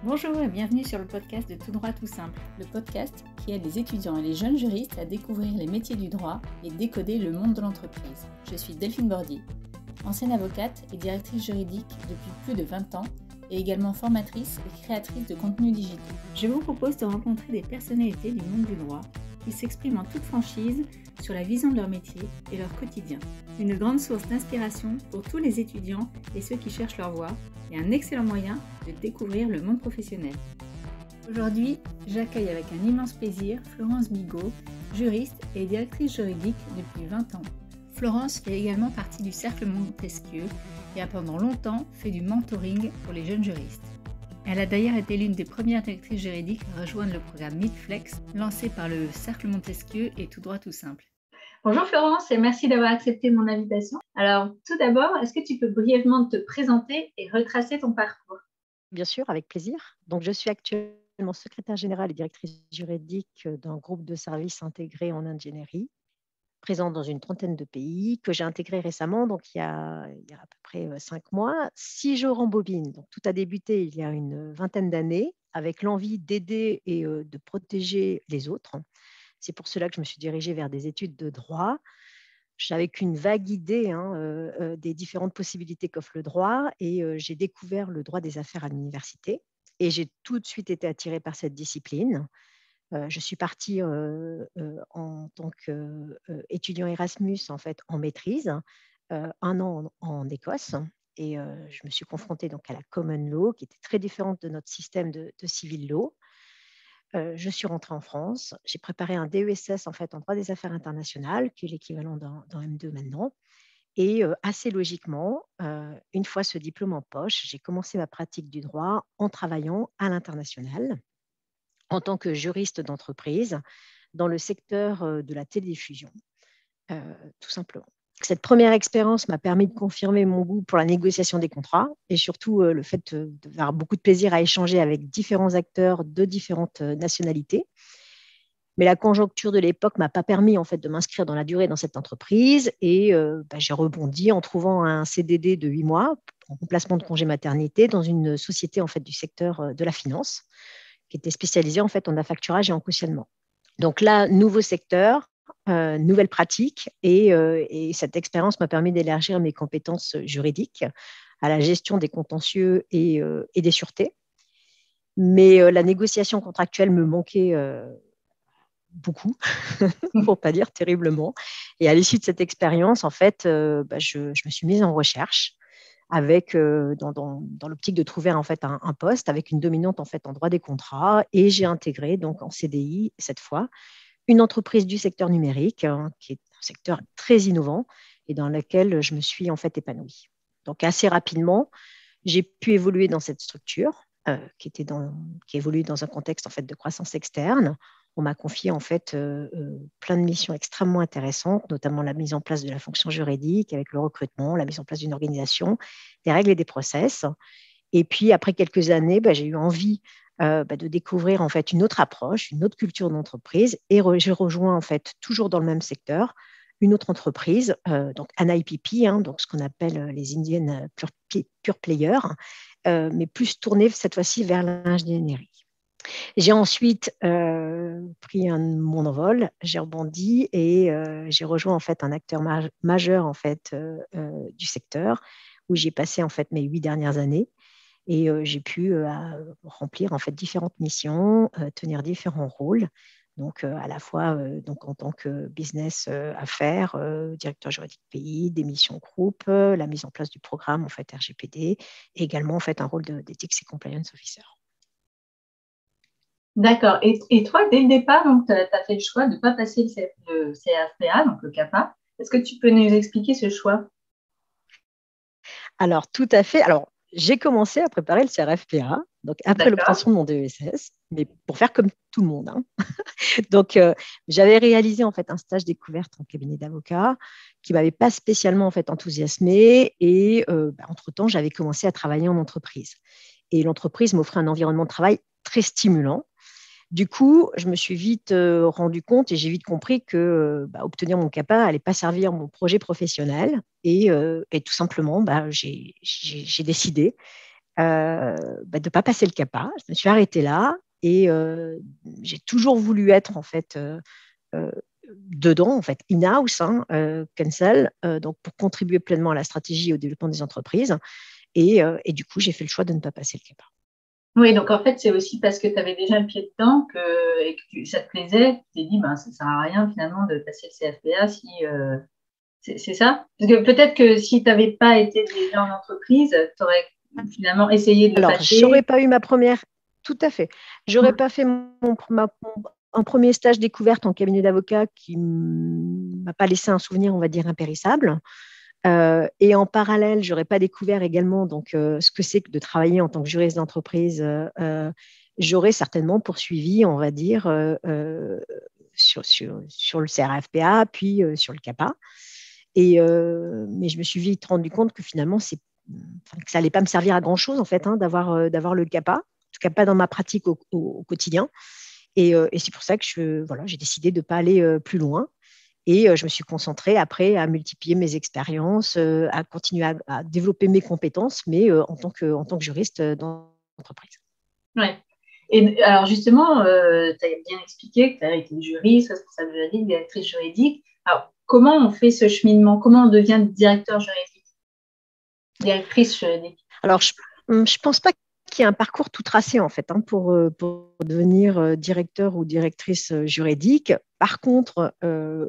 Bonjour et bienvenue sur le podcast de Tout droit tout simple, le podcast qui aide les étudiants et les jeunes juristes à découvrir les métiers du droit et décoder le monde de l'entreprise. Je suis Delphine Bordy, ancienne avocate et directrice juridique depuis plus de 20 ans et également formatrice et créatrice de contenus digitaux. Je vous propose de rencontrer des personnalités du monde du droit qui s'expriment en toute franchise sur la vision de leur métier et leur quotidien. Une grande source d'inspiration pour tous les étudiants et ceux qui cherchent leur voie et un excellent moyen de découvrir le monde professionnel. Aujourd'hui, j'accueille avec un immense plaisir Florence Bigot, juriste et directrice juridique depuis 20 ans. Florence fait également partie du Cercle Montesquieu et a pendant longtemps fait du mentoring pour les jeunes juristes. Elle a d'ailleurs été l'une des premières directrices juridiques à rejoindre le programme Meetflex lancé par le Cercle Montesquieu et Tout droit tout simple. Bonjour Florence et merci d'avoir accepté mon invitation. Alors tout d'abord, est-ce que tu peux brièvement te présenter et retracer ton parcours ? Bien sûr, avec plaisir. Donc, je suis actuellement secrétaire générale et directrice juridique d'un groupe de services intégrés en ingénierie, présent dans une trentaine de pays, que j'ai intégré récemment, donc il y a à peu près 5 mois. Si je rembobine, donc tout a débuté il y a une vingtaine d'années, avec l'envie d'aider et de protéger les autres. C'est pour cela que je me suis dirigée vers des études de droit. J'avais qu'une vague idée des différentes possibilités qu'offre le droit et j'ai découvert le droit des affaires à l'université et j'ai tout de suite été attirée par cette discipline. Je suis partie en tant qu'étudiant Erasmus en fait, en maîtrise, 1 an en Écosse et je me suis confrontée donc, à la common law qui était très différente de notre système de civil law. Je suis rentrée en France, j'ai préparé un DESS en fait en droit des affaires internationales, qui est l'équivalent d'un M2 maintenant. Et assez logiquement, une fois ce diplôme en poche, j'ai commencé ma pratique du droit en travaillant à l'international, en tant que juriste d'entreprise, dans le secteur de la télédiffusion, tout simplement. Cette première expérience m'a permis de confirmer mon goût pour la négociation des contrats et surtout le fait d'avoir beaucoup de plaisir à échanger avec différents acteurs de différentes nationalités. Mais la conjoncture de l'époque ne m'a pas permis en fait, de m'inscrire dans la durée dans cette entreprise et j'ai rebondi en trouvant un CDD de 8 mois en remplacement de congé maternité dans une société en fait, du secteur de la finance qui était spécialisée en, fait, en affacturage et en cautionnement. Donc là, nouveau secteur, nouvelle pratique et cette expérience m'a permis d'élargir mes compétences juridiques à la gestion des contentieux et des sûretés. Mais la négociation contractuelle me manquait beaucoup, pour ne pas dire terriblement. Et à l'issue de cette expérience, en fait, je me suis mise en recherche avec, dans l'optique de trouver en fait, un poste avec une dominante en, fait, en droit des contrats. Et j'ai intégré donc, en CDI, cette fois, une entreprise du secteur numérique, qui est un secteur très innovant et dans lequel je me suis en fait épanouie. Donc assez rapidement, j'ai pu évoluer dans cette structure qui évolue dans un contexte en fait, de croissance externe. On m'a confié en fait plein de missions extrêmement intéressantes, notamment la mise en place de la fonction juridique avec le recrutement, la mise en place d'une organisation, des règles et des process. Et puis après quelques années, j'ai eu envie de découvrir en fait une autre approche, une autre culture d'entreprise et j'ai rejoint en fait toujours dans le même secteur une autre entreprise, donc NIPP, donc ce qu'on appelle les Indian Pure Players, mais plus tournée cette fois-ci vers l'ingénierie. J'ai ensuite pris mon envol, j'ai rebondi et j'ai rejoint en fait un acteur majeur en fait du secteur où j'ai passé en fait mes 8 dernières années et j'ai pu remplir en fait différentes missions, tenir différents rôles. Donc, à la fois donc en tant que business affaires, directeur juridique pays, des missions groupe, la mise en place du programme en fait RGPD, et également en fait un rôle d'éthics et compliance officer. D'accord. Et toi, dès le départ, tu as fait le choix de ne pas passer le CAFPA, donc le CAPA. Est-ce que tu peux nous expliquer ce choix ? Alors, tout à fait. Alors, j'ai commencé à préparer le CRFPA, donc après l'obtention de mon DESS, mais pour faire comme tout le monde. Donc, j'avais réalisé en fait un stage découverte en cabinet d'avocat qui m'avait pas spécialement en fait enthousiasmée et entre-temps, j'avais commencé à travailler en entreprise. Et l'entreprise m'offrait un environnement de travail très stimulant. Du coup, je me suis vite rendu compte et j'ai vite compris que obtenir mon CAPA n'allait pas servir mon projet professionnel. Et tout simplement, j'ai décidé de ne pas passer le CAPA. Je me suis arrêtée là et j'ai toujours voulu être en fait dedans, en fait, in-house, Cancel, donc pour contribuer pleinement à la stratégie et au développement des entreprises. Et du coup, j'ai fait le choix de ne pas passer le CAPA. Oui, donc en fait, c'est aussi parce que tu avais déjà le pied dedans et que ça te plaisait, tu t'es dit, ben, ça ne sert à rien finalement de passer le CFPA si, c'est ça? Parce que peut-être que si tu n'avais pas été déjà en entreprise, tu aurais finalement essayé de le Alors, je n'aurais passer. pas eu ma première, tout à fait, j'aurais pas fait un premier stage découverte en cabinet d'avocat qui ne m'a pas laissé un souvenir, on va dire, impérissable. Et en parallèle, j'aurais pas découvert également ce que c'est que de travailler en tant que juriste d'entreprise. J'aurais certainement poursuivi, on va dire, sur le CRFPA, puis sur le CAPA. Mais je me suis vite rendu compte que finalement, que ça allait pas me servir à grand chose en fait, d'avoir le CAPA, en tout cas pas dans ma pratique au quotidien. Et c'est pour ça que j'ai décidé de ne pas aller plus loin. Et je me suis concentrée après à multiplier mes expériences, à continuer à développer mes compétences, mais en tant que juriste dans l'entreprise. Ouais. Et alors justement, tu as bien expliqué que tu as été juriste, responsable juridique, directrice juridique. Alors, comment on fait ce cheminement? Comment on devient directeur juridique, directrice juridique? Alors, je ne pense pas qu'il y ait un parcours tout tracé, en fait, pour devenir directeur ou directrice juridique. Par contre,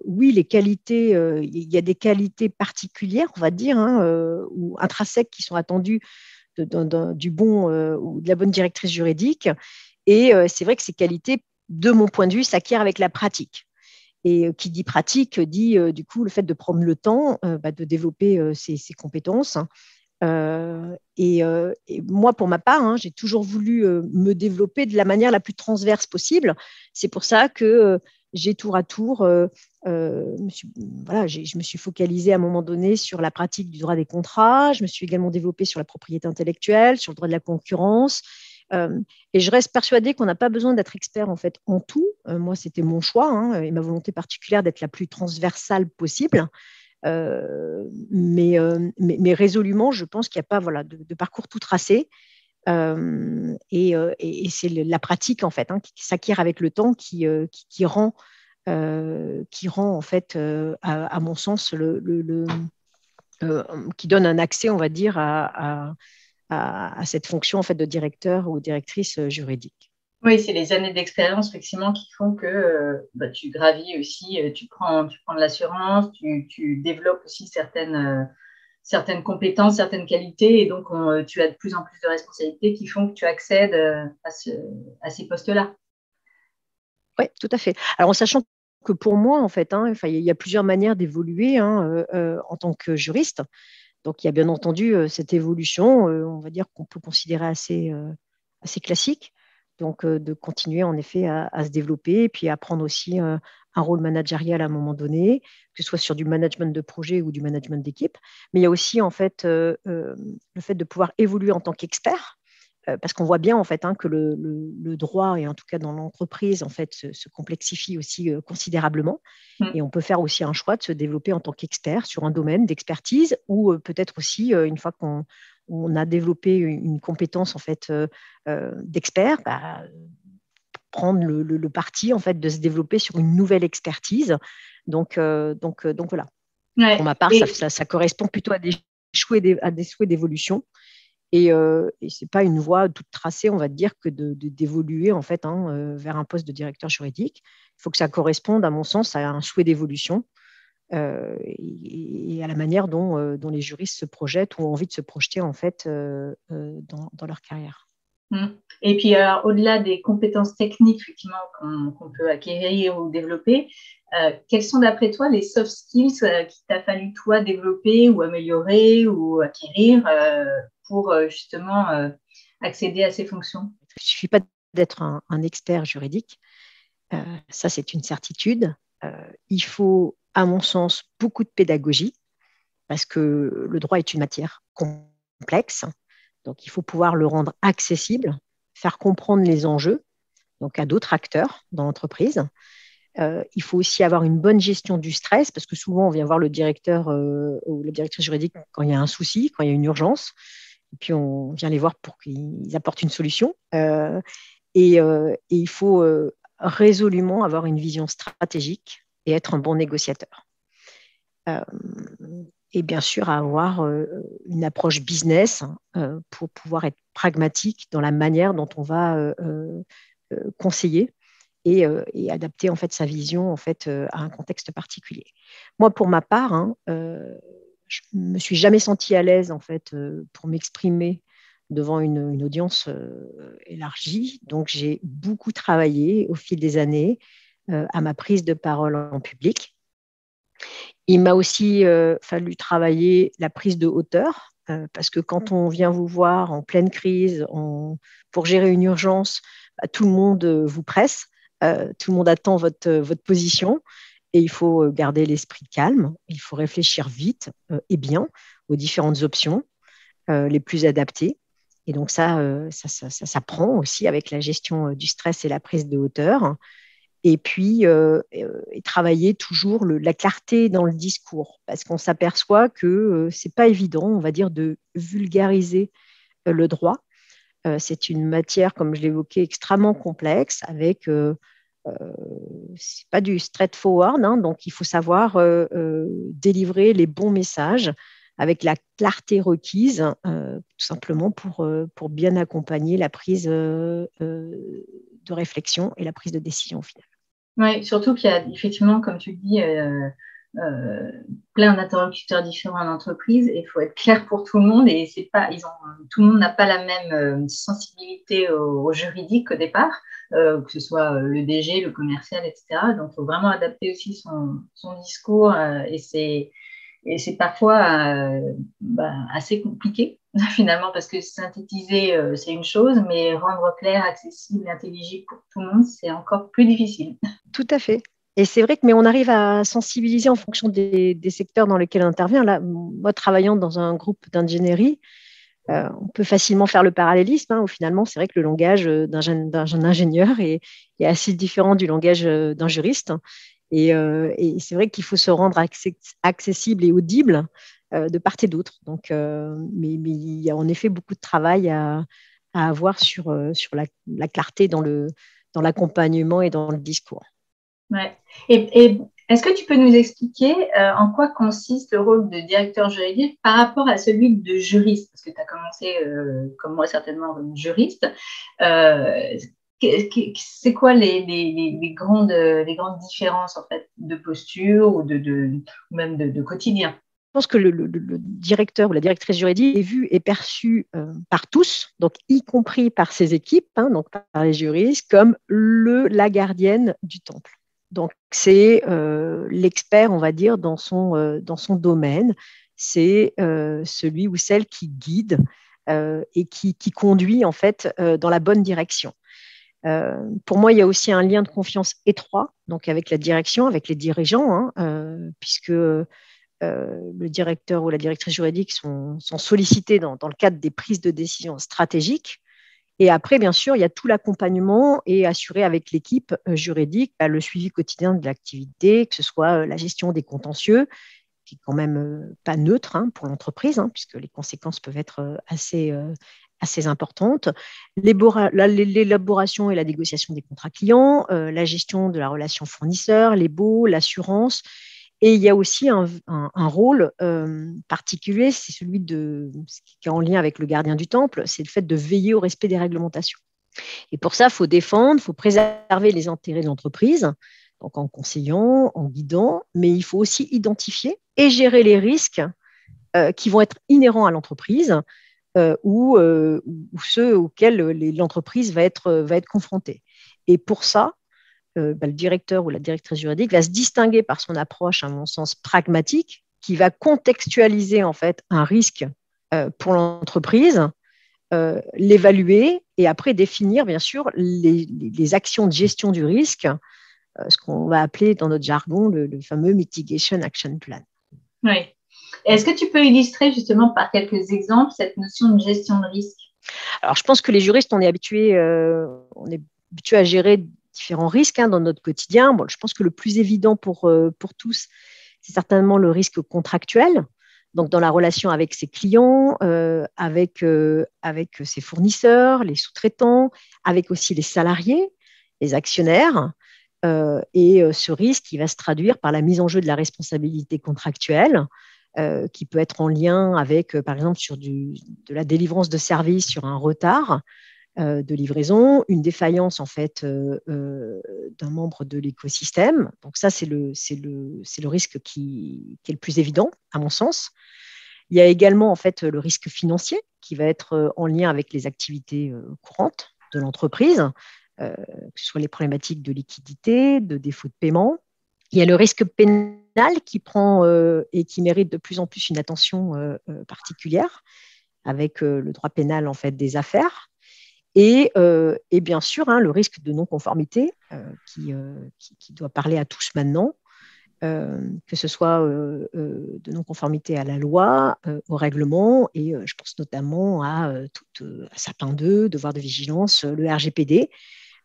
oui, les qualités, il y a des qualités particulières, on va dire, ou intrinsèques qui sont attendues du bon ou de la bonne directrice juridique. Et c'est vrai que ces qualités, de mon point de vue, s'acquièrent avec la pratique. Et qui dit pratique dit du coup le fait de prendre le temps de développer ses compétences. Et moi, pour ma part, j'ai toujours voulu me développer de la manière la plus transverse possible. C'est pour ça que j'ai tour à tour, je me suis focalisée à un moment donné sur la pratique du droit des contrats. Je me suis également développée sur la propriété intellectuelle, sur le droit de la concurrence. Et je reste persuadée qu'on n'a pas besoin d'être expert en fait en tout. Moi, c'était mon choix et ma volonté particulière d'être la plus transversale possible. Mais résolument, je pense qu'il n'y a pas de parcours tout tracé. Et c'est la pratique en fait qui s'acquiert avec le temps qui rend en fait à mon sens qui donne un accès, on va dire, à cette fonction en fait de directeur ou directrice juridique. Oui, c'est les années d'expérience effectivement qui font que tu gravis aussi, tu prends de l'assurance, tu développes aussi certaines compétences, certaines qualités, et donc tu as de plus en plus de responsabilités qui font que tu accèdes à ces postes-là. Oui, tout à fait. Alors, en sachant que pour moi, en fait, il y a plusieurs manières d'évoluer en tant que juriste. Donc, il y a bien entendu cette évolution, on va dire qu'on peut considérer assez classique. Donc, de continuer en effet à se développer et puis à prendre aussi un rôle managérial à un moment donné, que ce soit sur du management de projet ou du management d'équipe. Mais il y a aussi en fait le fait de pouvoir évoluer en tant qu'expert. Parce qu'on voit bien en fait que le droit, et en tout cas dans l'entreprise, en fait, se complexifie aussi considérablement. Et on peut faire aussi un choix de se développer en tant qu'expert sur un domaine d'expertise, ou peut-être aussi, une fois qu'on a développé une compétence en fait d'expert, prendre le parti en fait de se développer sur une nouvelle expertise. Donc voilà. Ouais. Pour ma part, ça correspond plutôt à des souhaits d'évolution. Et ce n'est pas une voie toute tracée, on va dire, que d'évoluer en fait vers un poste de directeur juridique. Il faut que ça corresponde, à mon sens, à un souhait d'évolution et à la manière dont les juristes se projettent ou ont envie de se projeter en fait dans leur carrière. Et puis, au-delà des compétences techniques effectivement qu'on peut acquérir ou développer, quels sont d'après toi les soft skills qu'il t'a fallu toi développer ou améliorer ou acquérir pour justement accéder à ces fonctions? Il ne suffit pas d'être un expert juridique, ça c'est une certitude. Il faut, à mon sens, beaucoup de pédagogie parce que le droit est une matière complexe. Donc, il faut pouvoir le rendre accessible, faire comprendre les enjeux donc à d'autres acteurs dans l'entreprise. Il faut aussi avoir une bonne gestion du stress parce que souvent, on vient voir le directeur ou la directrice juridique quand il y a un souci, quand il y a une urgence. et puis on vient les voir pour qu'ils apportent une solution. Et il faut résolument avoir une vision stratégique et être un bon négociateur. Euh, et bien sûr, avoir une approche business pour pouvoir être pragmatique dans la manière dont on va conseiller et adapter en fait sa vision en fait à un contexte particulier. Moi, pour ma part, je me suis jamais sentie à l'aise en fait pour m'exprimer devant une audience élargie. Donc, j'ai beaucoup travaillé au fil des années à ma prise de parole en public. Il m'a aussi fallu travailler la prise de hauteur, parce que quand on vient vous voir en pleine crise, pour gérer une urgence, tout le monde vous presse, tout le monde attend votre position, et il faut garder l'esprit calme, il faut réfléchir vite et bien aux différentes options les plus adaptées. Et donc ça s'apprend aussi avec la gestion du stress et la prise de hauteur. Et puis, et travailler toujours la clarté dans le discours, parce qu'on s'aperçoit que ce n'est pas évident, on va dire, de vulgariser le droit. C'est une matière, comme je l'évoquais, extrêmement complexe, avec, c'est pas du straightforward, hein, donc il faut savoir délivrer les bons messages avec la clarté requise, tout simplement pour bien accompagner la prise de réflexion et la prise de décision au final. Oui, surtout qu'il y a effectivement, comme tu le dis, plein d'interlocuteurs différents en entreprise et il faut être clair pour tout le monde et c'est pas, tout le monde n'a pas la même sensibilité au juridique au départ, que ce soit le DG, le commercial, etc. Donc, il faut vraiment adapter aussi son discours et c'est parfois assez compliqué finalement parce que synthétiser, c'est une chose, mais rendre clair, accessible, intelligible pour tout le monde, c'est encore plus difficile. Tout à fait. Et c'est vrai que, mais on arrive à sensibiliser en fonction des secteurs dans lesquels on intervient. Là, moi, travaillant dans un groupe d'ingénierie, on peut facilement faire le parallélisme, où finalement, c'est vrai que le langage d'un ingénieur est assez différent du langage d'un juriste. Et c'est vrai qu'il faut se rendre accessible et audible de part et d'autre. Donc, mais il y a en effet beaucoup de travail à avoir sur la clarté dans l'accompagnement et dans le discours. Ouais. Et est-ce que tu peux nous expliquer en quoi consiste le rôle de directeur juridique par rapport à celui de juriste? Parce que tu as commencé, comme moi certainement, comme juriste. C'est quoi les grandes différences en fait, de posture ou même de quotidien? Je pense que le directeur ou la directrice juridique est vu et perçu par tous, donc y compris par ses équipes, donc par les juristes, comme la gardienne du temple. Donc, c'est l'expert, on va dire, dans son domaine. C'est celui ou celle qui guide et qui conduit, en fait, dans la bonne direction. Pour moi, il y a aussi un lien de confiance étroit donc avec la direction, avec les dirigeants, puisque le directeur ou la directrice juridique sont sollicités dans le cadre des prises de décision stratégiques. Et après, bien sûr, il y a tout l'accompagnement et assurer avec l'équipe juridique le suivi quotidien de l'activité, que ce soit la gestion des contentieux, qui est quand même pas neutre pour l'entreprise, puisque les conséquences peuvent être assez importantes, l'élaboration et la négociation des contrats clients, la gestion de la relation fournisseur, les baux, l'assurance. Et il y a aussi un rôle particulier, c'est celui qui est en lien avec le gardien du temple, c'est le fait de veiller au respect des réglementations. Et pour ça, il faut défendre, il faut préserver les intérêts de l'entreprise, donc en conseillant, en guidant, mais il faut aussi identifier et gérer les risques qui vont être inhérents à l'entreprise ou ceux auxquels l'entreprise va être confrontée. Et pour ça, le directeur ou la directrice juridique va se distinguer par son approche, à mon sens, pragmatique, qui va contextualiser en fait un risque pour l'entreprise, l'évaluer et après définir bien sûr les actions de gestion du risque, ce qu'on va appeler dans notre jargon le fameux Mitigation Action Plan. Oui. Est-ce que tu peux illustrer justement par quelques exemples cette notion de gestion de risque? Alors, je pense que les juristes, on est habitués à gérer différents risques dans notre quotidien. Bon, je pense que le plus évident pour tous, c'est certainement le risque contractuel. Donc, dans la relation avec ses clients, avec ses fournisseurs, les sous-traitants, avec aussi les salariés, les actionnaires. Ce risque, il va se traduire par la mise en jeu de la responsabilité contractuelle, qui peut être en lien avec, par exemple, de la délivrance de services sur un retard de livraison, une défaillance en fait d'un membre de l'écosystème. Donc ça, c'est le risque qui est le plus évident, à mon sens. Il y a également en fait le risque financier qui va être en lien avec les activités courantes de l'entreprise, que ce soit les problématiques de liquidité, de défaut de paiement. Il y a le risque pénal qui prend et qui mérite de plus en plus une attention particulière avec le droit pénal en fait des affaires. Et bien sûr, le risque de non-conformité qui doit parler à tous maintenant, que ce soit de non-conformité à la loi, au règlement, et je pense notamment à Sapin 2, devoir de vigilance, le RGPD.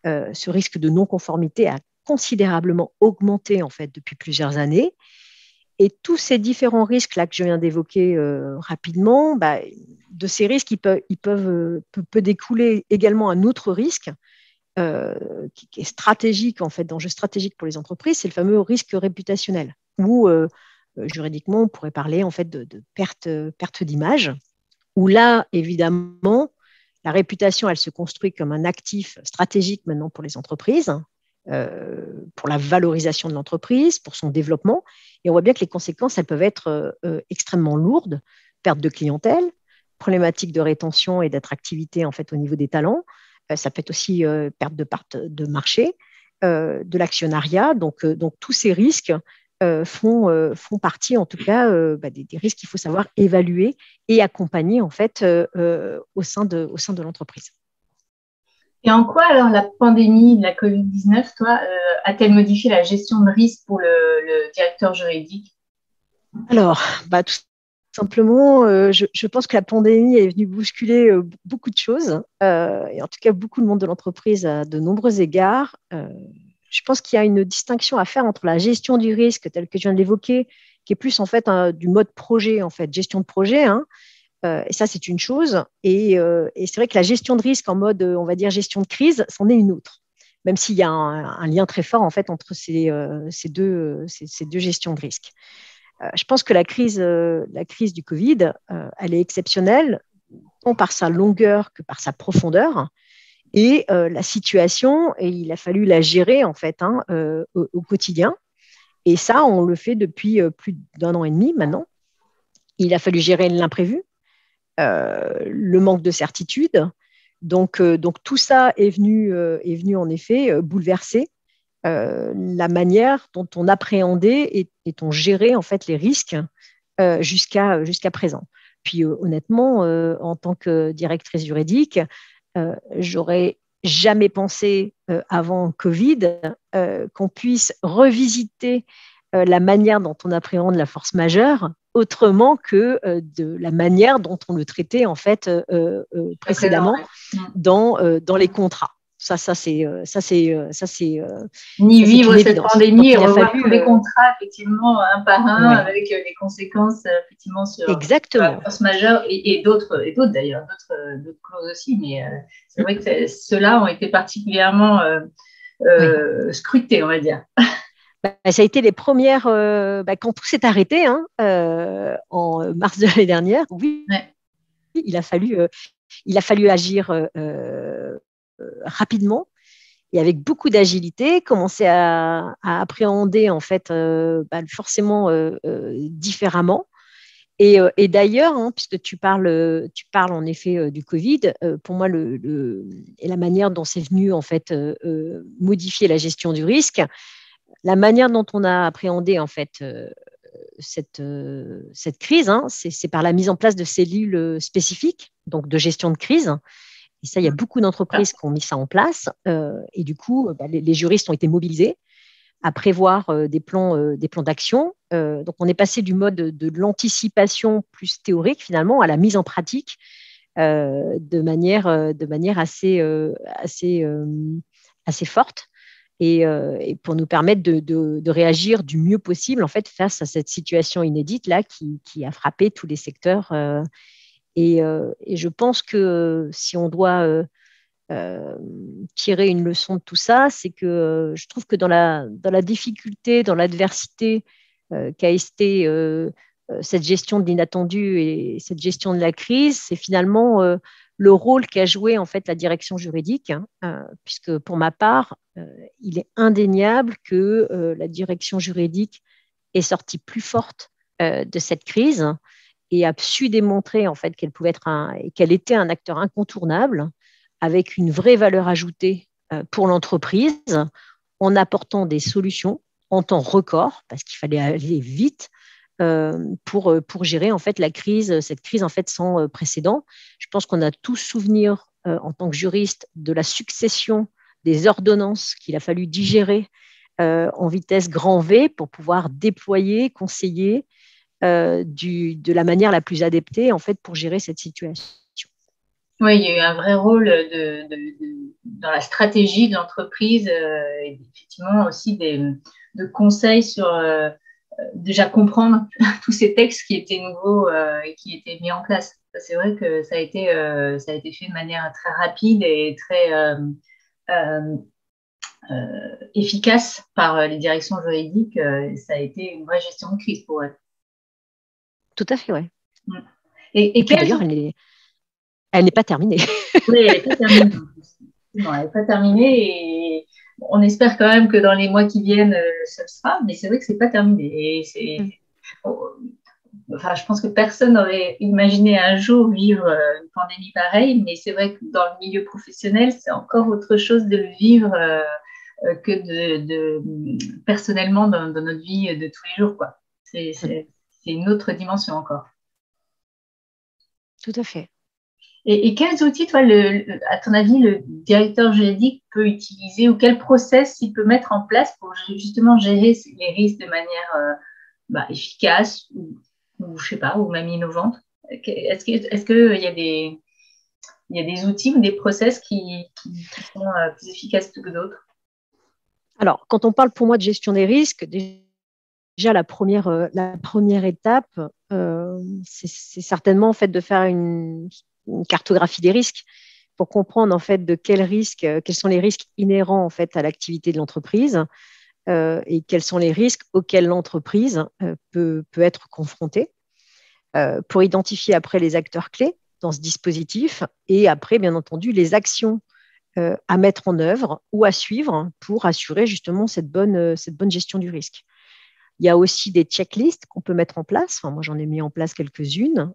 Ce risque de non-conformité a considérablement augmenté en fait depuis plusieurs années. Et tous ces différents risques-là que je viens d'évoquer rapidement, de ces risques, peut découler également un autre risque qui est stratégique, en fait, d'enjeu stratégique pour les entreprises, c'est le fameux risque réputationnel, où juridiquement, on pourrait parler en fait de perte d'image, où là, évidemment, la réputation, elle se construit comme un actif stratégique maintenant pour les entreprises, pour la valorisation de l'entreprise, pour son développement. Et on voit bien que les conséquences, elles peuvent être extrêmement lourdes. Perte de clientèle, problématique de rétention et d'attractivité en fait, au niveau des talents. Ça peut être aussi perte de part de marché, de l'actionnariat. Donc, tous ces risques font partie, en tout cas, des risques qu'il faut savoir évaluer et accompagner en fait, au sein de l'entreprise. Et en quoi, alors, la pandémie de la Covid-19, toi, a-t-elle modifié la gestion de risque pour le directeur juridique? Alors, tout simplement, je pense que la pandémie est venue bousculer beaucoup de choses, et en tout cas beaucoup le monde de l'entreprise à de nombreux égards. Je pense qu'il y a une distinction à faire entre la gestion du risque, telle que je viens de l'évoquer, qui est plus en fait du mode projet, en fait, gestion de projet, et ça, c'est une chose. Et c'est vrai que la gestion de risque en mode, on va dire, gestion de crise, c'en est une autre, même s'il y a un lien très fort en fait, entre ces deux gestions de risque. Je pense que la crise du Covid, elle est exceptionnelle, tant par sa longueur que par sa profondeur. Et la situation, et il a fallu la gérer en fait au quotidien. Et ça, on le fait depuis plus d'1 an et demi maintenant. Il a fallu gérer l'imprévu, le manque de certitude. Donc tout ça est venu en effet bouleverser la manière dont on appréhendait et on gérait en fait les risques jusqu'à présent. Puis honnêtement, en tant que directrice juridique, j'aurais jamais pensé avant Covid qu'on puisse revisiter la manière dont on appréhende la force majeure autrement que de la manière dont on le traitait en fait précédemment dans les contrats. Ça c'est ni vivre cette évidence. pandémie et revoir tous les contrats effectivement un par un, ouais, avec les conséquences effectivement sur la force majeure et d'autres d'ailleurs, d'autres clauses aussi, mais c'est vrai que ceux-là ont été particulièrement scrutés, on va dire. Ça a été les premières, quand tout s'est arrêté en mars de l'année dernière. Oui, ouais. il a fallu agir rapidement et avec beaucoup d'agilité, commencer à appréhender en fait forcément différemment. Et d'ailleurs, puisque tu parles en effet du Covid, pour moi et la manière dont c'est venu en fait modifier la gestion du risque, la manière dont on a appréhendé en fait cette crise, c'est par la mise en place de cellules spécifiques, donc de gestion de crise. Et ça, il y a beaucoup d'entreprises qui ont mis ça en place. Et du coup, les juristes ont été mobilisés à prévoir des plans d'action. Donc, on est passé du mode de l'anticipation plus théorique finalement à la mise en pratique de manière assez forte. et pour nous permettre de réagir du mieux possible en fait face à cette situation inédite là qui a frappé tous les secteurs. Et je pense que si on doit tirer une leçon de tout ça, c'est que je trouve que dans la difficulté, dans l'adversité qu'a été cette gestion de l'inattendu et cette gestion de la crise, c'est finalement le rôle qu'a joué en fait la direction juridique, puisque pour ma part, il est indéniable que la direction juridique est sortie plus forte de cette crise et a su démontrer en fait qu'elle était un acteur incontournable avec une vraie valeur ajoutée pour l'entreprise en apportant des solutions en temps record parce qu'il fallait aller vite pour gérer en fait cette crise en fait sans précédent. Je pense qu'on a tous souvenir en tant que juriste de la succession des ordonnances qu'il a fallu digérer en vitesse grand V pour pouvoir déployer, conseiller de la manière la plus adaptée en fait pour gérer cette situation. Oui, il y a eu un vrai rôle dans la stratégie de l'entreprise et effectivement aussi de conseils sur déjà comprendre tous ces textes qui étaient nouveaux et qui étaient mis en place. C'est vrai que ça a été fait de manière très rapide et très efficace par les directions juridiques. Ça a été une vraie gestion de crise pour elles. Tout à fait, oui. Et puis d'ailleurs, elle n'est pas terminée. Oui, elle n'est pas terminée. Non, elle n'est pas terminée et on espère quand même que dans les mois qui viennent, ça le sera, mais c'est vrai que ce n'est pas terminé. Enfin, je pense que personne n'aurait imaginé un jour vivre une pandémie pareille, mais c'est vrai que dans le milieu professionnel, c'est encore autre chose de le vivre que personnellement dans notre vie de tous les jours, quoi. C'est une autre dimension encore. Tout à fait. Et quels outils, toi, à ton avis, le directeur juridique peut utiliser ou quel process il peut mettre en place pour justement gérer les risques de manière efficace ou je sais pas, ou même innovante? Est-ce qu'il y a des outils ou des process qui sont plus efficaces que d'autres? Alors, quand on parle pour moi de gestion des risques, déjà la première étape, c'est certainement en fait de faire une cartographie des risques pour comprendre en fait quels sont les risques inhérents en fait à l'activité de l'entreprise et quels sont les risques auxquels l'entreprise peut être confrontée pour identifier après les acteurs clés dans ce dispositif et après bien entendu les actions à mettre en œuvre ou à suivre pour assurer justement cette bonne gestion du risque. Il y a aussi des checklists qu'on peut mettre en place. Enfin, moi, j'en ai mis en place quelques-unes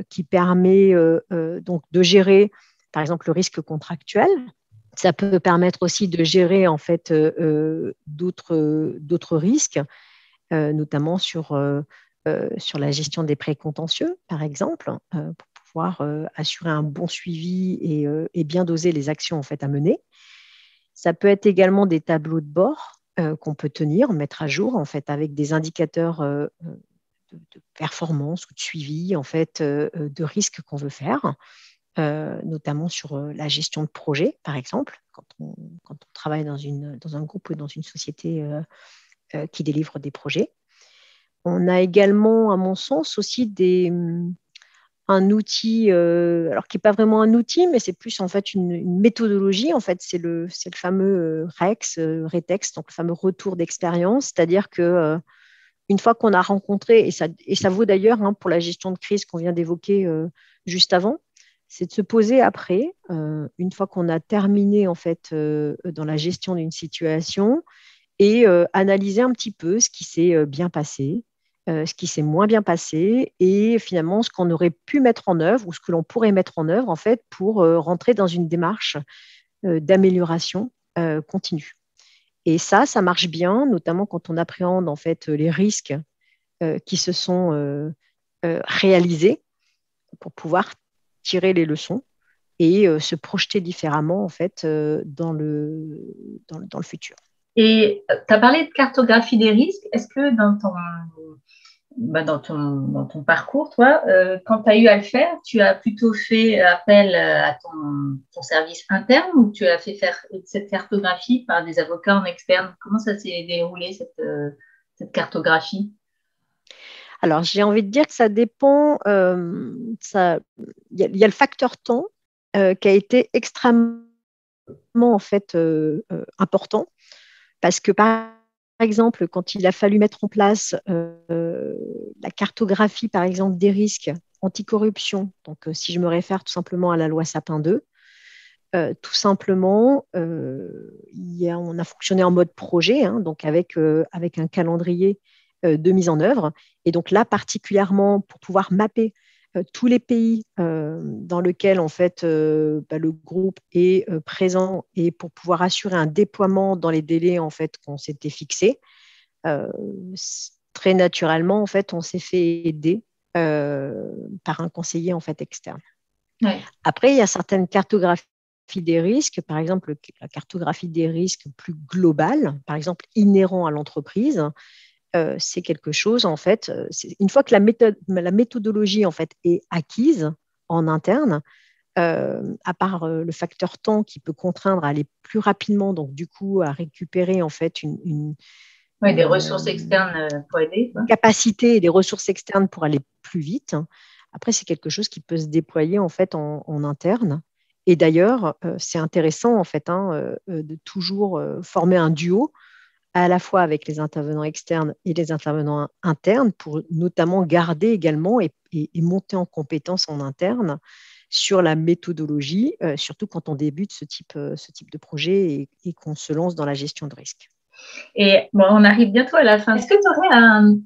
qui permet donc de gérer, par exemple, le risque contractuel. Ça peut permettre aussi de gérer en fait d'autres risques, notamment sur la gestion des prêts contentieux, par exemple, pour pouvoir assurer un bon suivi et bien doser les actions en fait à mener. Ça peut être également des tableaux de bord qu'on peut tenir, mettre à jour en fait avec des indicateurs de performance ou de suivi en fait de risques qu'on veut faire, notamment sur la gestion de projet, par exemple, quand on travaille dans un groupe ou dans une société qui délivre des projets. On a également, à mon sens, aussi un outil, alors qui n'est pas vraiment un outil, mais c'est plus en fait une méthodologie. En fait, c'est le fameux RETEX, donc le fameux retour d'expérience, c'est-à-dire que une fois qu'on a rencontré, et ça vaut d'ailleurs pour la gestion de crise qu'on vient d'évoquer juste avant, c'est de se poser après, une fois qu'on a terminé en fait dans la gestion d'une situation, et analyser un petit peu ce qui s'est bien passé, ce qui s'est moins bien passé et finalement ce qu'on aurait pu mettre en œuvre ou ce que l'on pourrait mettre en œuvre en fait pour rentrer dans une démarche d'amélioration continue. Et ça marche bien, notamment quand on appréhende en fait les risques qui se sont réalisés pour pouvoir tirer les leçons et se projeter différemment en fait dans le futur. Et tu as parlé de cartographie des risques. Est-ce que dans ton parcours, toi, quand tu as eu à le faire, tu as plutôt fait appel à ton service interne ou tu as fait faire cette cartographie par des avocats en externe? Comment ça s'est déroulé, cette cartographie? Alors, j'ai envie de dire que ça dépend. Il y a le facteur temps qui a été extrêmement en fait important parce que par exemple, quand il a fallu mettre en place la cartographie, par exemple, des risques anticorruption, donc si je me réfère tout simplement à la loi Sapin 2, tout simplement, on a fonctionné en mode projet, hein, donc avec un calendrier de mise en œuvre. Et donc là, particulièrement pour pouvoir mapper tous les pays dans lesquels en fait, le groupe est présent et pour pouvoir assurer un déploiement dans les délais en fait, qu'on s'était fixés, euh, très naturellement, en fait, on s'est fait aider par un conseiller en fait, externe. Ouais. Après, il y a certaines cartographies des risques, par exemple la cartographie des risques plus globale, par exemple inhérent à l'entreprise, c'est quelque chose en fait. Une fois que la méthodologie en fait est acquise en interne, à part le facteur temps qui peut contraindre à aller plus rapidement, donc du coup à récupérer en fait Ouais, des ressources externes pour aider, quoi. une capacité et des ressources externes pour aller plus vite. Après, c'est quelque chose qui peut se déployer en fait en interne. Et d'ailleurs, c'est intéressant en fait de toujours former un duo à la fois avec les intervenants externes et les intervenants internes pour notamment garder également et monter en compétences en interne sur la méthodologie, surtout quand on débute ce type de projet et qu'on se lance dans la gestion de risque. Et bon, on arrive bientôt à la fin. Est-ce que tu aurais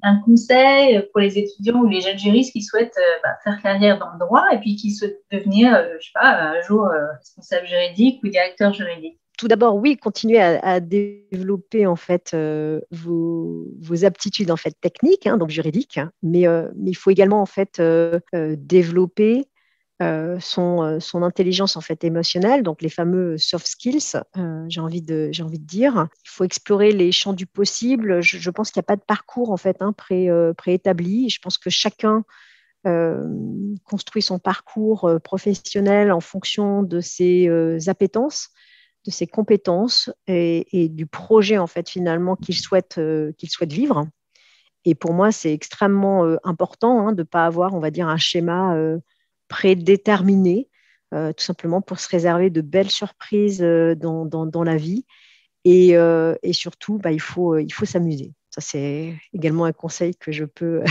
un conseil pour les étudiants ou les jeunes juristes qui souhaitent faire carrière dans le droit et puis qui souhaitent devenir, je sais pas, un jour responsable juridique ou directeur juridique? Tout d'abord, oui, continuez à développer en fait vos aptitudes en fait techniques, hein, donc juridiques, hein, mais il faut également en fait développer son intelligence en fait émotionnelle, donc les fameux soft skills, j'ai envie de dire. Il faut explorer les champs du possible. Je pense qu'il n'y a pas de parcours en fait préétabli. Je pense que chacun construit son parcours professionnel en fonction de ses appétences, de ses compétences et du projet en fait finalement qu'il souhaite vivre. Et pour moi, c'est extrêmement important de ne pas avoir, on va dire, un schéma prédéterminé, tout simplement pour se réserver de belles surprises dans la vie. Et surtout, il faut s'amuser. Ça, c'est également un conseil que je peux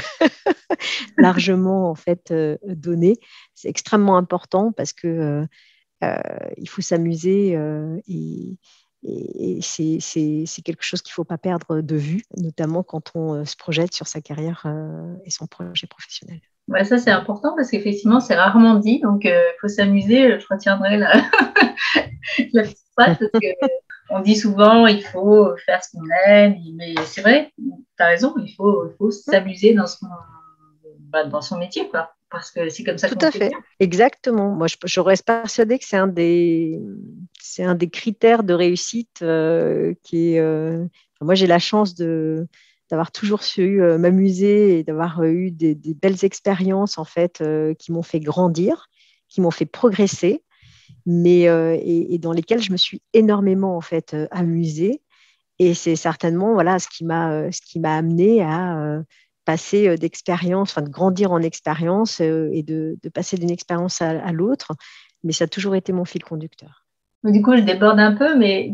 largement en fait, donner. C'est extrêmement important parce que il faut s'amuser et c'est quelque chose qu'il ne faut pas perdre de vue, notamment quand on se projette sur sa carrière et son projet professionnel. Ouais, ça, c'est important parce qu'effectivement, c'est rarement dit. Donc, il faut s'amuser. Je retiendrai la petite phrase parce qu'on dit souvent il faut faire ce qu'on aime. Mais c'est vrai, tu as raison, il faut s'amuser dans son métier, quoi. Parce que c'est comme ça Tout qu'on à fait. fait, exactement. Moi, je reste persuadée que c'est un des critères de réussite qui est. Moi, j'ai la chance d'avoir toujours su m'amuser et d'avoir eu des belles expériences en fait qui m'ont fait grandir, qui m'ont fait progresser, et dans lesquelles je me suis énormément en fait amusée. Et c'est certainement voilà ce qui m'a amené à passer d'expérience, enfin de grandir en expérience et de passer d'une expérience à l'autre. Mais ça a toujours été mon fil conducteur. Mais du coup, je déborde un peu, mais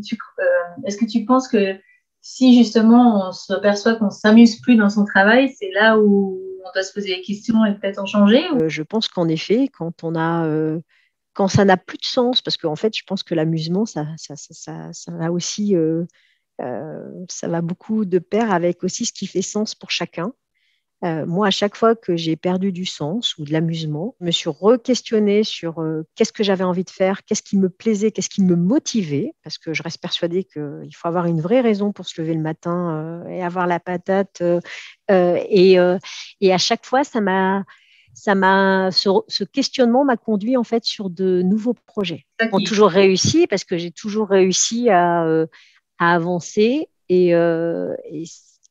est-ce que tu penses que si justement on se perçoit qu'on ne s'amuse plus dans son travail, c'est là où on doit se poser des questions et peut-être en changer Je pense qu'en effet, quand ça n'a plus de sens, parce qu'en fait, je pense que l'amusement, ça va aussi, ça va beaucoup de pair avec aussi ce qui fait sens pour chacun. Moi, à chaque fois que j'ai perdu du sens ou de l'amusement, je me suis re-questionnée sur qu'est-ce que j'avais envie de faire, qu'est-ce qui me plaisait, qu'est-ce qui me motivait, parce que je reste persuadée qu'il faut avoir une vraie raison pour se lever le matin et avoir la patate. Euh, et, euh, et à chaque fois, ce questionnement m'a conduit en fait sur de nouveaux projets. Ont toujours réussi parce que j'ai toujours réussi à avancer et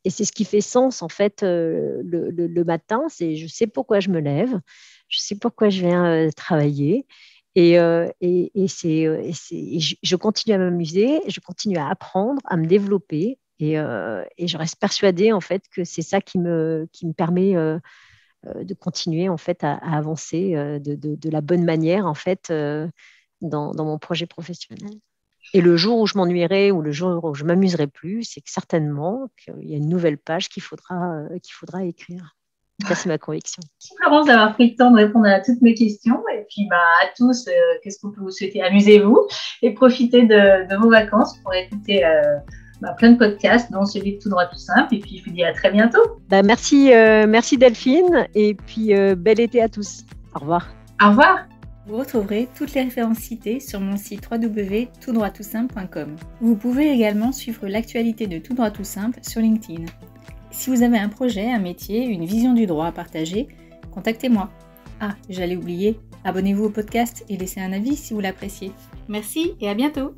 Et c'est ce qui fait sens, en fait, le matin. C'est je sais pourquoi je me lève, je sais pourquoi je viens travailler. Je continue à m'amuser, je continue à apprendre, à me développer. Et je reste persuadée, en fait, que c'est ça qui me permet de continuer, en fait, à avancer de la bonne manière, en fait, dans mon projet professionnel. Et le jour où je m'ennuierai ou le jour où je m'amuserai plus, c'est que certainement qu'il y a une nouvelle page qu'il faudra écrire. Ça, c'est ma conviction. Merci Florence d'avoir pris le temps de répondre à toutes mes questions. Et puis à tous, qu'est-ce qu'on peut vous souhaiter? Amusez-vous et profitez de vos vacances pour écouter plein de podcasts, dont celui de Tout droit tout simple. Et puis je vous dis à très bientôt. Merci Delphine. Et puis bel été à tous. Au revoir. Au revoir. Vous retrouverez toutes les références citées sur mon site www.toutdroittoutsimple.com. Vous pouvez également suivre l'actualité de Tout droit tout simple sur LinkedIn. Si vous avez un projet, un métier, une vision du droit à partager, contactez-moi. Ah, j'allais oublier, abonnez-vous au podcast et laissez un avis si vous l'appréciez. Merci et à bientôt!